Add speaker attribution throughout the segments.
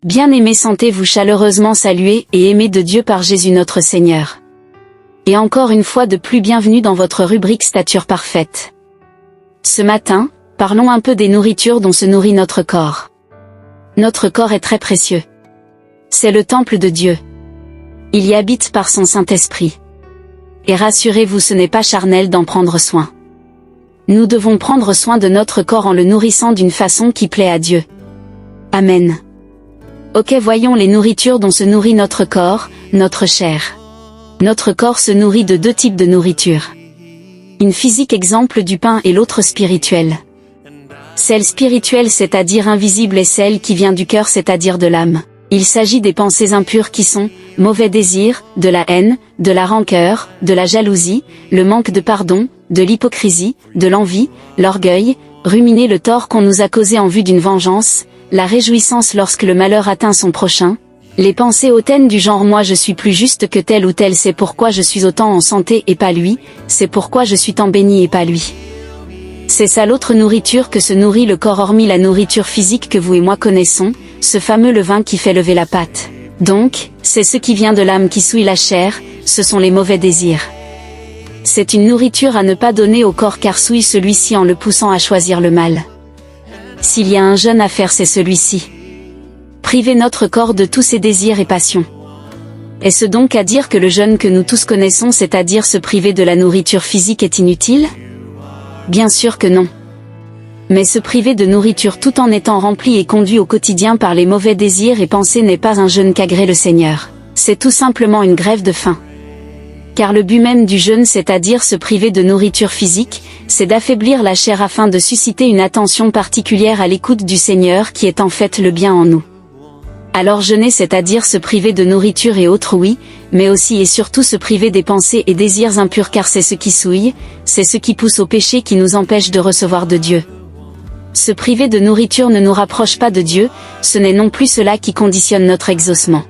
Speaker 1: Bien-aimés, sentez-vous chaleureusement salués et aimés de Dieu par Jésus notre Seigneur. Et encore une fois de plus, bienvenue dans votre rubrique Stature parfaite. Ce matin, parlons un peu des nourritures dont se nourrit notre corps. Notre corps est très précieux. C'est le temple de Dieu. Il y habite par son Saint-Esprit. Et rassurez-vous, ce n'est pas charnel d'en prendre soin. Nous devons prendre soin de notre corps en le nourrissant d'une façon qui plaît à Dieu. Amen. Ok, voyons les nourritures dont se nourrit notre corps, notre chair. Notre corps se nourrit de deux types de nourriture. Une physique, exemple du pain, et l'autre spirituelle. Celle spirituelle, c'est-à-dire invisible, et celle qui vient du cœur, c'est-à-dire de l'âme. Il s'agit des pensées impures qui sont mauvais désirs, de la haine, de la rancœur, de la jalousie, le manque de pardon, de l'hypocrisie, de l'envie, l'orgueil, ruminer le tort qu'on nous a causé en vue d'une vengeance, la réjouissance lorsque le malheur atteint son prochain, les pensées hautaines du genre moi je suis plus juste que tel ou tel, c'est pourquoi je suis autant en santé et pas lui, c'est pourquoi je suis tant béni et pas lui. C'est ça l'autre nourriture que se nourrit le corps, hormis la nourriture physique que vous et moi connaissons, ce fameux levain qui fait lever la pâte. Donc, c'est ce qui vient de l'âme qui souille la chair, ce sont les mauvais désirs. C'est une nourriture à ne pas donner au corps car souille celui-ci en le poussant à choisir le mal. S'il y a un jeûne à faire, c'est celui-ci. Priver notre corps de tous ses désirs et passions. Est-ce donc à dire que le jeûne que nous tous connaissons, c'est-à-dire se priver de la nourriture physique, est inutile? Bien sûr que non. Mais se priver de nourriture tout en étant rempli et conduit au quotidien par les mauvais désirs et pensées n'est pas un jeûne qu'agrée le Seigneur. C'est tout simplement une grève de faim. Car le but même du jeûne, c'est-à-dire se priver de nourriture physique, c'est d'affaiblir la chair afin de susciter une attention particulière à l'écoute du Seigneur qui est en fait le bien en nous. Alors jeûner, c'est-à-dire se priver de nourriture et autres, oui, mais aussi et surtout se priver des pensées et désirs impurs car c'est ce qui souille, c'est ce qui pousse au péché qui nous empêche de recevoir de Dieu. Se priver de nourriture ne nous rapproche pas de Dieu, ce n'est non plus cela qui conditionne notre exaucement.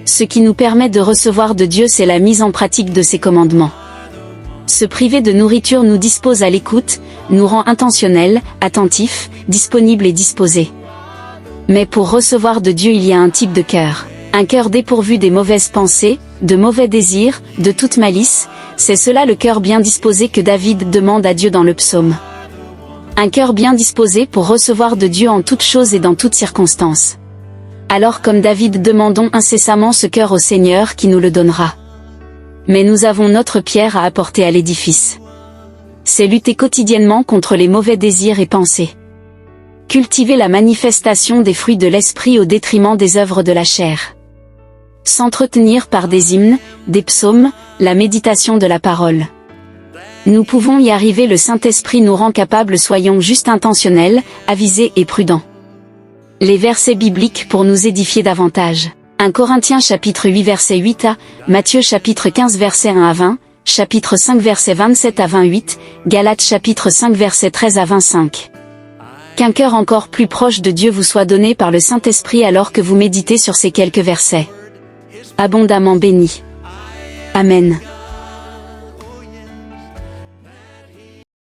Speaker 1: Ce qui nous permet de recevoir de Dieu, c'est la mise en pratique de ses commandements. Se priver de nourriture nous dispose à l'écoute, nous rend intentionnels, attentifs, disponibles et disposés. Mais pour recevoir de Dieu, il y a un type de cœur. Un cœur dépourvu des mauvaises pensées, de mauvais désirs, de toute malice, c'est cela le cœur bien disposé que David demande à Dieu dans le psaume. Un cœur bien disposé pour recevoir de Dieu en toutes choses et dans toutes circonstances. Alors comme David, demandons incessamment ce cœur au Seigneur qui nous le donnera. Mais nous avons notre pierre à apporter à l'édifice. C'est lutter quotidiennement contre les mauvais désirs et pensées. Cultiver la manifestation des fruits de l'esprit au détriment des œuvres de la chair. S'entretenir par des hymnes, des psaumes, la méditation de la parole. Nous pouvons y arriver, le Saint-Esprit nous rend capables, soyons juste intentionnels, avisés et prudents. Les versets bibliques pour nous édifier davantage. 1 Corinthiens chapitre 8 verset 8 à, Matthieu chapitre 15 verset 1 à 20, chapitre 5 verset 27 à 28, Galates chapitre 5 verset 13 à 25. Qu'un cœur encore plus proche de Dieu vous soit donné par le Saint-Esprit alors que vous méditez sur ces quelques versets. Abondamment bénis. Amen.